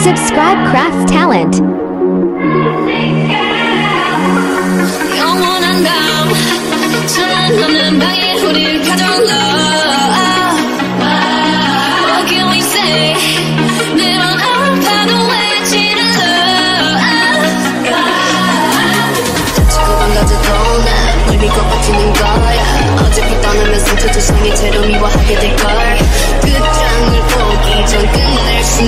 Subscribe Craft Talent. 영원한 밤 찬란한 방에 우릴 가둬놔. What can we say? 매번 아파도 외치는 love. 다치고 반가져도 난널 믿고 버티는 거야. 어제부터는 내 상처 조상이 채로 미워하게 될걸. 끝장을 보기 전 끝낼 수